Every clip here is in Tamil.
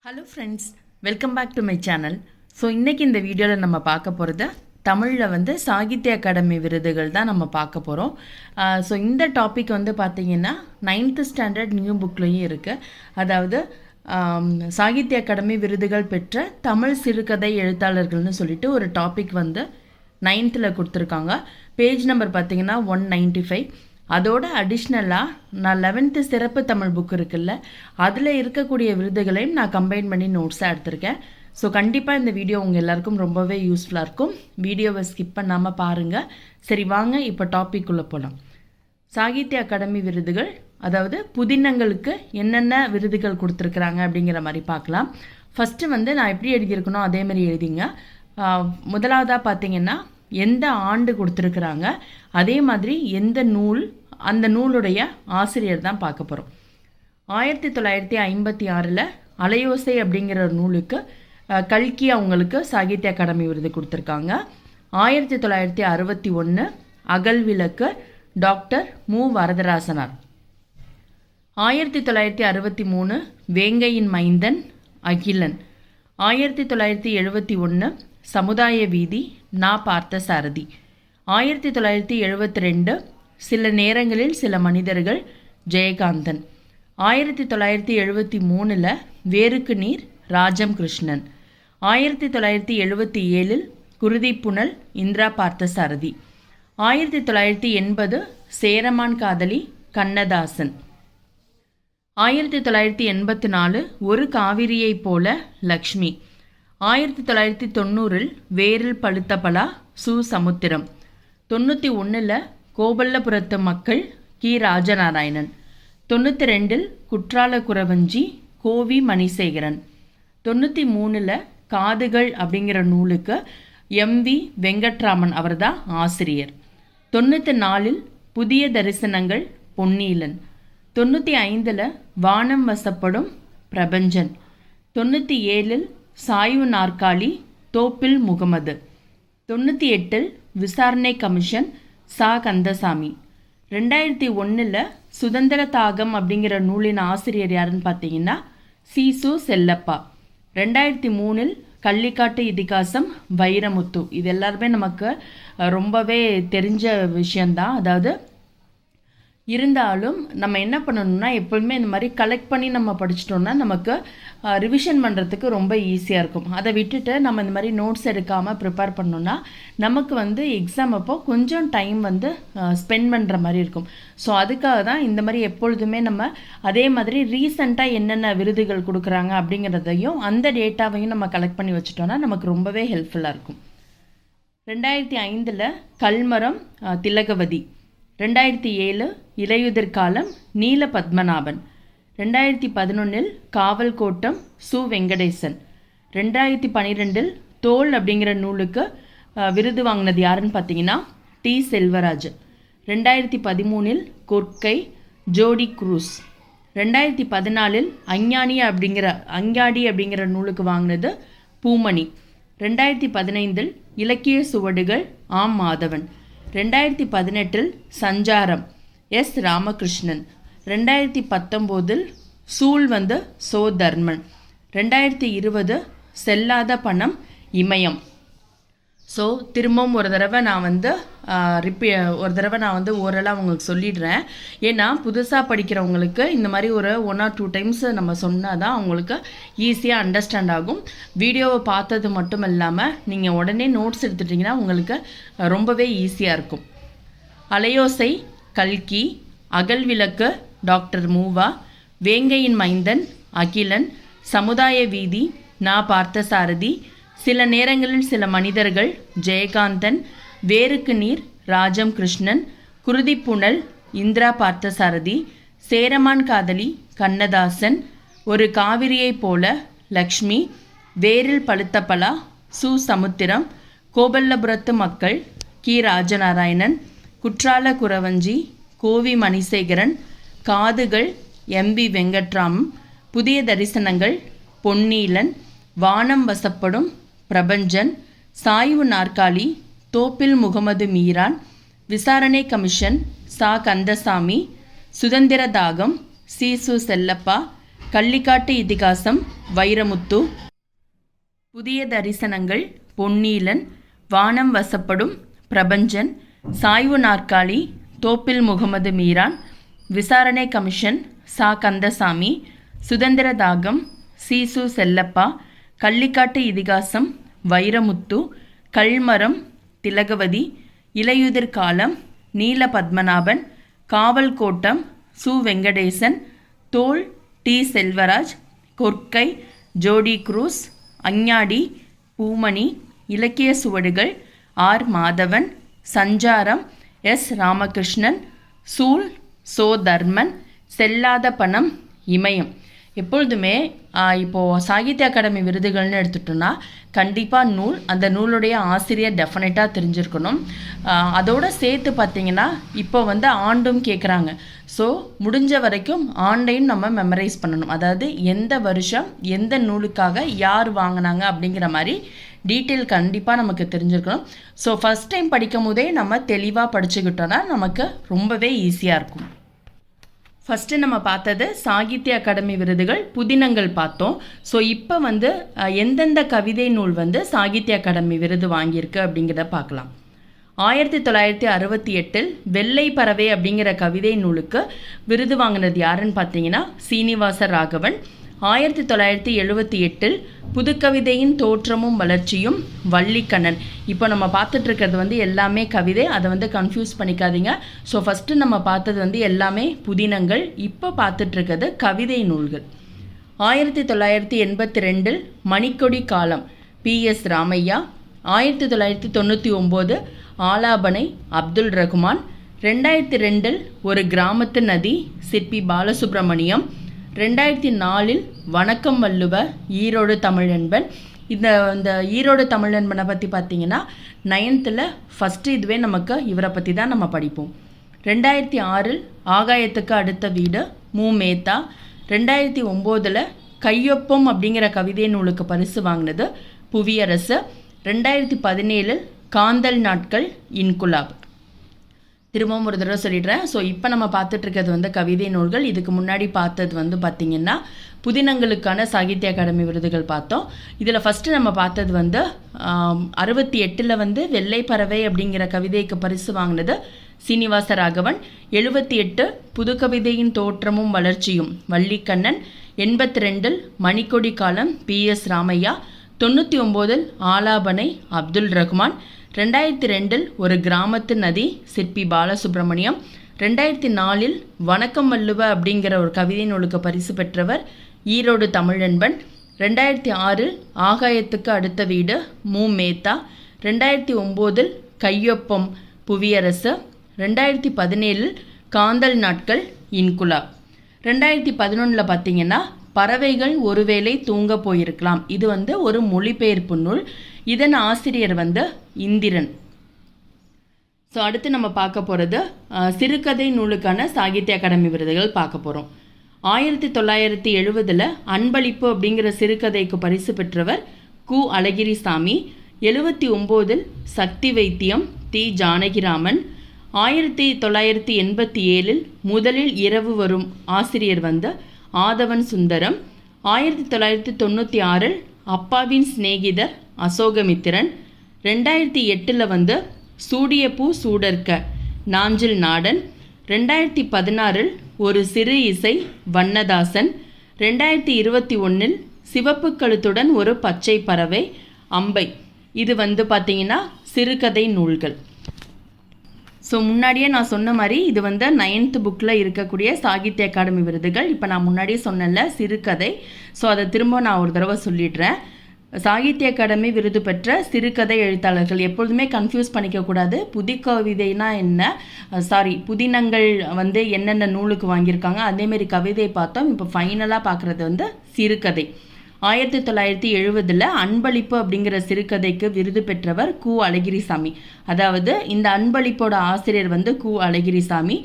Hello friends, welcome back to my channel. So இன்றைக்கி இந்த வீடியோவில் நம்ம பார்க்க போகிறது தமிழில் சாகித்ய அகாடமி விருதுகள் தான் நம்ம பார்க்க போகிறோம். ஸோ இந்த டாபிக் பார்த்தீங்கன்னா 9th ஸ்டாண்டர்ட் நியூ புக்லேயும் இருக்குது. அதாவது சாகித்ய அகாடமி விருதுகள் பெற்ற தமிழ் சிறுகதை எழுத்தாளர்கள்னு சொல்லிட்டு ஒரு டாபிக் 9th கொடுத்துருக்காங்க. பேஜ் நம்பர் பார்த்தீங்கன்னா 195. அதோட அடிஷ்னலாக நான் 11th சிறப்பு தமிழ் புக் இருக்குல்ல, அதில் இருக்கக்கூடிய விருதுகளையும் நான் கம்பைன் பண்ணி நோட்ஸாக எடுத்திருக்கேன். ஸோ கண்டிப்பாக இந்த வீடியோ உங்கள் எல்லாருக்கும் ரொம்பவே யூஸ்ஃபுல்லாக இருக்கும். வீடியோவை ஸ்கிப் பண்ணாமல் பாருங்கள். சரி, வாங்க இப்போ டாபிக் உள்ள போகலாம். சாகித்ய அகாடமி விருதுகள், அதாவது புதினங்களுக்கு என்னென்ன விருதுகள் கொடுத்துருக்குறாங்க அப்படிங்கிற மாதிரி பார்க்கலாம். ஃபஸ்ட்டு நான் எப்படி எழுதியிருக்கணும் அதே மாதிரி எழுதிங்க. முதலாவதாக பார்த்தீங்கன்னா எந்த ஆண்டு கொடுத்துருக்குறாங்க, அதே மாதிரி எந்த நூல், அந்த நூலுடைய ஆசிரியர் தான் பார்க்க போகிறோம். 1956 அலையோசை அப்படிங்கிற ஒரு நூலுக்கு கல்கி அவங்களுக்கு சாகித்ய அகாடமி விருது கொடுத்துருக்காங்க. 1961 அகல்விளக்கு டாக்டர் மு வரதராசனார். 1963 வேங்கையின் மைந்தன் அகிலன். 1971 சமுதாய வீதி நா பார்த்தசாரதி. 1972 சில நேரங்களில் சில மனிதர்கள் ஜெயகாந்தன். 1973 வேருக்கு நீர் ராஜம் கிருஷ்ணன். 1977 குருதிப்புணல் இந்திரா பார்த்தசாரதி. 1980 சேரமான் காதலி கண்ணதாசன். 1984 ஒரு காவிரியைப் போல லக்ஷ்மி. 1990 வேரில் பழுத்த பலா சு சமுத்திரம். 91 கோபல்லபுரத்து மக்கள் கி ராஜநாராயணன். 92 குற்றால குறவஞ்சி கோவி மணிசேகரன். 93 காதுகள் அப்படிங்கிற நூலுக்கு எம்.வி. வெங்கட்ராமன் அவர் தான் ஆசிரியர். 94 புதிய தரிசனங்கள் பொன்னீலன். 95 வானம் வசப்படும் பிரபஞ்சன். 97 சாய்வு நாற்காலி தோப்பில் முகமது. 98 விசாரணை கமிஷன் சா கந்தசாமி. 2001 சுதந்திர தாகம் அப்படிங்கிற நூலின் ஆசிரியர் யாருன்னு பார்த்தீங்கன்னா சீசு செல்லப்பா. 2003 கள்ளிக்காட்டு இதிகாசம் வைரமுத்து. இது எல்லாருமே நமக்கு ரொம்பவே தெரிஞ்ச விஷயந்தான். அதாவது இருந்தாலும் நம்ம என்ன பண்ணணும்னா, எப்போதுமே இந்த மாதிரி கலெக்ட் பண்ணி நம்ம படிச்சிட்டோம்னா நமக்கு ரிவிஷன் பண்ணுறதுக்கு ரொம்ப ஈஸியாக இருக்கும். அதை விட்டுட்டு நம்ம இந்த மாதிரி நோட்ஸ் எடுக்காமல் ப்ரிப்பேர் பண்ணோன்னா நமக்கு எக்ஸாம் அப்போ கொஞ்சம் டைம் ஸ்பெண்ட் பண்ணுற மாதிரி இருக்கும். ஸோ அதுக்காக தான் இந்த மாதிரி எப்பொழுதுமே நம்ம அதே மாதிரி ரீசெண்டாக என்னென்ன விருதுகள் கொடுக்குறாங்க அப்படிங்கிறதையும் அந்த டேட்டாவையும் நம்ம கலெக்ட் பண்ணி வச்சுட்டோன்னா நமக்கு ரொம்பவே ஹெல்ப்ஃபுல்லாக இருக்கும். 2005 கல்மரம் திலகவதி. 2007 இலையுதிர் காலம் நீல பத்மநாபன். 2011 காவல் கோட்டம் சு வெங்கடேசன். 2012 தோல் அப்படிங்கிற நூலுக்கு விருது வாங்கினது யாருன்னு பார்த்தீங்கன்னா டி செல்வராஜ். 2013 கொற்கை ஜோடி குரூஸ். 2014 அஞ்ஞாடி அப்படிங்கிற நூலுக்கு வாங்கினது பூமணி. 2015 இலக்கிய சுவடுகள் ஆம் மாதவன். 2018 சஞ்சாரம் எஸ் ராமகிருஷ்ணன். 2019 சூழ் சோ தர்மன். 2020 செல்லாத பணம் இமயம். ஸோ திரும்பவும் ஒரு தடவை நான் ஓரலாக உங்களுக்கு சொல்லிடுறேன். ஏன்னா புதுசாக படிக்கிறவங்களுக்கு இந்த மாதிரி ஒரு 1 or 2 டைம்ஸ் நம்ம சொன்னால் தான் அவங்களுக்கு ஈஸியாக அண்டர்ஸ்டாண்ட் ஆகும். வீடியோவை பார்த்தது மட்டும் இல்லாமல் நீங்கள் உடனே நோட்ஸ் எடுத்துட்டிங்கன்னா உங்களுக்கு ரொம்பவே ஈஸியாக இருக்கும். அலையோசை கல்கி. அகல்விளக்கு டாக்டர் மூவா. வேங்கையின் மைந்தன் அகிலன். சமுதாய வீதி நா பார்த்தசாரதி. சில நேரங்களில் சில மனிதர்கள் ஜெயகாந்தன். வேருக்கு நீர் ராஜம் கிருஷ்ணன். குருதிப்புணல் இந்திரா பார்த்தசாரதி. சேரமான் காதலி கண்ணதாசன். ஒரு காவிரியைப் போல லக்ஷ்மி. வேரில் பழுத்த பலா சு சமுத்திரம். கோபல்லபுரத்து மக்கள் கி ராஜநாராயணன். குற்றால குறவஞ்சி கோவி மணிசேகரன். காதுகள் எம்.வி. வெங்கட்ராமன். புதிய தரிசனங்கள் பொன்னீலன். வானம் வசப்படும் பிரபஞ்சன். சாய்வு நாற்காலி தோப்பில் முகமது மீரான். விசாரணை கமிஷன் சா கந்தசாமி. சுதந்திர தாகம் சீசு செல்லப்பா. கள்ளிக்காட்டு இதிகாசம் வைரமுத்து, புதிய தரிசனங்கள் பொன்னீலன், வானம் வசப்படும் பிரபஞ்சன், சாய்வு நாற்காலி தோப்பில் முகமது மீரான், விசாரணை கமிஷன் சா கந்தசாமி, சுதந்திர தாகம் சீசு செல்லப்பா, கள்ளிக்காட்டு இதிகாசம் வைரமுத்து, கல்மரம் திலகவதி, இலையுதிர் காலம் நீல பத்மநாபன், காவல் கோட்டம் சு வெங்கடேசன், தோல் டி செல்வராஜ், கொற்கை ஜோடி குரூஸ், அஞ்ஞாடி பூமணி, இலக்கிய சுவடுகள் ஆர் மாதவன், சஞ்சாரம் எஸ் ராமகிருஷ்ணன், சூல் சோ தர்மன், செல்லாத பணம் இமயம். எப்பொழுதுமே இப்போது சாகித்ய அகாடமி விருதுகள்னு எடுத்துட்டோன்னா கண்டிப்பாக நூல், அந்த நூலுடைய ஆசிரியர் டெஃபினட்டாக தெரிஞ்சிருக்கணும். அதோடு சேர்த்து பார்த்திங்கன்னா இப்போ ஆண்டும் கேட்குறாங்க. ஸோ முடிஞ்ச வரைக்கும் ஆண்டையும் நம்ம மெமரைஸ் பண்ணணும். அதாவது எந்த வருஷம் எந்த நூலுக்காக யார் வாங்கினாங்க அப்படிங்கிற மாதிரி டீட்டெயில் கண்டிப்பாக நமக்கு தெரிஞ்சிருக்கணும். ஸோ ஃபஸ்ட் டைம் படிக்கும் போதே நம்ம தெளிவாக படிச்சுக்கிட்டோன்னா நமக்கு ரொம்பவே ஈஸியாக இருக்கும். ஃபஸ்ட்டு நம்ம பார்த்தது சாகித்ய அகாடமி விருதுகள் புதினங்கள் பார்த்தோம். ஸோ இப்போ எந்தெந்த கவிதை நூல் சாகித்ய அகாடமி விருது வாங்கியிருக்கு அப்படிங்கிறத பார்க்கலாம். 1968 வெள்ளை பறவை அப்படிங்கிற கவிதை நூலுக்கு விருது வாங்கினது யாருன்னு பார்த்தீங்கன்னா சீனிவாச ராகவன். 1978 புதுக்கவிதையின் தோற்றமும் வளர்ச்சியும் வள்ளிக்கண்ணன். இப்போ நம்ம பார்த்துட்ருக்கிறது எல்லாமே கவிதை, அதை கன்ஃபியூஸ் பண்ணிக்காதீங்க. ஸோ ஃபஸ்ட்டு நம்ம பார்த்தது எல்லாமே புதினங்கள், இப்போ பார்த்துட்ருக்கிறது கவிதை நூல்கள். 1982 மணிக்கொடி காலம் PS ராமையா. 1999 ஆலாபனை அப்துல் ரகுமான். 2002 ஒரு கிராமத்து நதி சிற்பி பாலசுப்ரமணியம். 2004 வணக்கம் வள்ளுவ ஈரோடு தமிழன்பன். இந்த ஈரோடு தமிழன்பனை பற்றி பார்த்தீங்கன்னா 9th ஃபஸ்ட்டு இதுவே நமக்கு இவரை பற்றி தான் நம்ம படிப்போம். 2006 ஆகாயத்துக்கு அடுத்த வீடு மு மேத்தா. 2009 கையொப்பம் அப்படிங்கிற கவிதை நூலுக்கு பரிசு வாங்கினது புவியரசு. 2017 காந்தல் நாட்கள் இன்குலாப். திரும்பவும் ஒரு தடவை சொல்லிடுறேன். ஸோ இப்போ நம்ம பார்த்துட்ருக்கிறது கவிதை நூல்கள். இதுக்கு முன்னாடி பார்த்தது பார்த்திங்கன்னா புதினங்களுக்கான சாகித்ய அகாடமி விருதுகள் பார்த்தோம். இதில் ஃபஸ்ட்டு நம்ம பார்த்தது 68 வெள்ளை பறவை அப்படிங்கிற கவிதைக்கு பரிசு வாங்கினது சீனிவாச ராகவன். 78 புதுக்கவிதையின் தோற்றமும் வளர்ச்சியும் வள்ளிக்கண்ணன். 82 மணிக்கொடி காலம் PS ராமையா. 99 ஆலாபனை அப்துல் ரகுமான். 2002 ஒரு கிராமத்து நதி சிற்பி பாலசுப்ரமணியம். 2004 வணக்கம் வள்ளுவ அப்படிங்கிற ஒரு கவிதை நூலுக்கு பரிசு பெற்றவர் ஈரோடு தமிழன்பன். 2006 ஆகாயத்துக்கு அடுத்த வீடு மு மேத்தா. 2009 கையொப்பம் புவியரசு. 2017 காந்தல் நாட்கள் இன்குலாப். 2011 பார்த்தீங்கன்னா பறவைகள் ஒருவேளை தூங்க போயிருக்கலாம். இது ஒரு மொழிபெயர்ப்பு நூல். இதன் ஆசிரியர் இந்திரன். ஸோ அடுத்து நம்ம பார்க்க போகிறது சிறுகதை நூலுக்கான சாகித்ய அகாடமி விருதுகள் பார்க்க போகிறோம். 1970 அன்பளிப்பு அப்படிங்கிற சிறுகதைக்கு பரிசு பெற்றவர் கு அழகிரிசாமி. 79 சக்தி வைத்தியம் தி ஜானகிராமன். 1987 முதலில் இரவு வரும் ஆசிரியர் ஆதவன் சுந்தரம். 1996 அப்பாவின் சிநேகிதர் அசோகமித்திரன். 2008 சூடிய பூ சூடர்க்க நாஞ்சில் நாடன். 2016 ஒரு சிறு இசை வண்ணதாசன். 2021 சிவப்பு கழுத்துடன் ஒரு பச்சை பறவை அம்பை. இது பார்த்தீங்கன்னா சிறுகதை நூல்கள். ஸோ முன்னாடியே நான் சொன்ன மாதிரி இது 9th புக்கில் இருக்கக்கூடிய சாகித்ய அகாடமி விருதுகள். இப்போ நான் முன்னாடியே சொன்னேன்ல சிறுகதை. ஸோ அதை திரும்ப நான் ஒரு தடவை சொல்லிடுறேன். சாகித்ய அகாடமி விருது பெற்ற சிறுகதை எழுத்தாளர்கள் எப்பொழுதுமே கன்ஃபியூஸ் பண்ணிக்கக்கூடாது. புதுக்கவிதைனா என்ன, புதினங்கள் என்னென்ன நூலுக்கு வாங்கியிருக்காங்க, அதேமாரி கவிதை பார்த்தோம். இப்போ ஃபைனலாக பார்க்குறது சிறுகதை. 1970 அன்பளிப்பு அப்படிங்கிற சிறுகதைக்கு விருது பெற்றவர் கு அழகிரிசாமி. அதாவது இந்த அன்பளிப்போட ஆசிரியர் கு அழகிரிசாமி.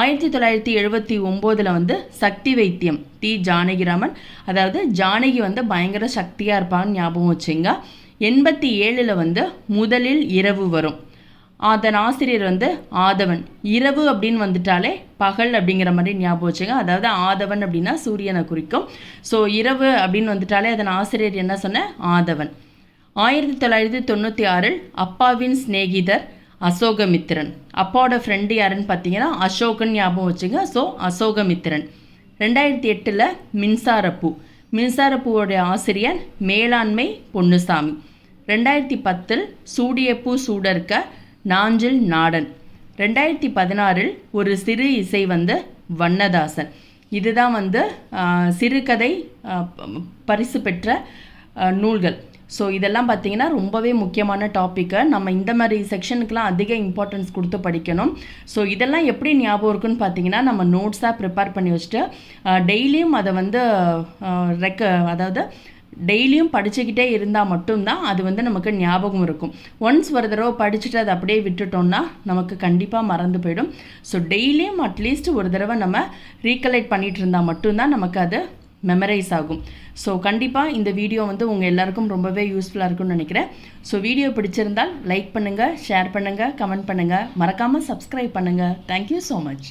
1979 சக்தி வைத்தியம் தி ஜானகிராமன். அதாவது ஜானகி பயங்கர சக்தியாக இருப்பான்னு ஞாபகம் வச்சுங்க. 87 முதலில் இரவு வரும். அதன் ஆசிரியர் வந்து ஆதவன். இரவு அப்படின்னு வந்துட்டாலே பகல் அப்படிங்கிற மாதிரி ஞாபகம் வச்சுங்க. அதாவது ஆதவன் அப்படின்னா சூரியனை குறிக்கும். ஸோ இரவு அப்படின்னு வந்துட்டாலே அதன் ஆசிரியர் என்ன சொன்ன? ஆதவன். 1996 அப்பாவின் சிநேகிதர் அசோகமித்திரன். அப்பாவோட ஃப்ரெண்டு யாருன்னு பார்த்தீங்கன்னா அசோகன் ஞாபகம் வச்சுங்க. ஸோ அசோகமித்திரன். 2008 மின்சாரப்பூ. மின்சாரப்பூவோடைய ஆசிரியர் மேலாண்மை பொன்னுசாமி. 2010 சூடியப்பூ சூடர்க்க நாஞ்சில் நாடன். 2016 ஒரு சிறு இசை வந்து வண்ணதாசன். இதுதான் வந்து சிறுகதை பரிசு பெற்ற நூல்கள். ஸோ இதெல்லாம் பார்த்திங்கன்னா ரொம்பவே முக்கியமான டாப்பிக்கை நம்ம இந்த மாதிரி செக்ஷனுக்கெலாம் அதிக இம்பார்ட்டன்ஸ் கொடுத்து படிக்கணும். ஸோ இதெல்லாம் எப்படி ஞாபகம் இருக்குன்னு பார்த்தீங்கன்னா நம்ம நோட்ஸாக ப்ரிப்பேர் பண்ணி வச்சுட்டு டெய்லியும் அதை வந்து அதாவது டெய்லியும் படிச்சுக்கிட்டே இருந்தால் மட்டும்தான் அது வந்து நமக்கு ஞாபகம் இருக்கும். ஒன்ஸ் ஒரு தடவை படிச்சுட்டு அதை அப்படியே விட்டுட்டோம்னா நமக்கு கண்டிப்பாக மறந்து போயிடும். ஸோ டெய்லியும் அட்லீஸ்ட் ஒரு தடவை நம்ம ரீகலெக்ட் பண்ணிகிட்டு இருந்தால் மட்டும்தான் நமக்கு அது மெமரைஸ் ஆகும். ஸோ கண்டிப்பாக இந்த வீடியோ வந்து உங்கள் எல்லாருக்கும் ரொம்பவே யூஸ்ஃபுல்லாக இருக்கும்னு நினைக்கிறேன். ஸோ வீடியோ பிடிச்சிருந்தால் லைக் பண்ணுங்கள், ஷேர் பண்ணுங்கள், கமெண்ட் பண்ணுங்கள், மறக்காமல் சப்ஸ்கிரைப் பண்ணுங்கள். Thank you so much.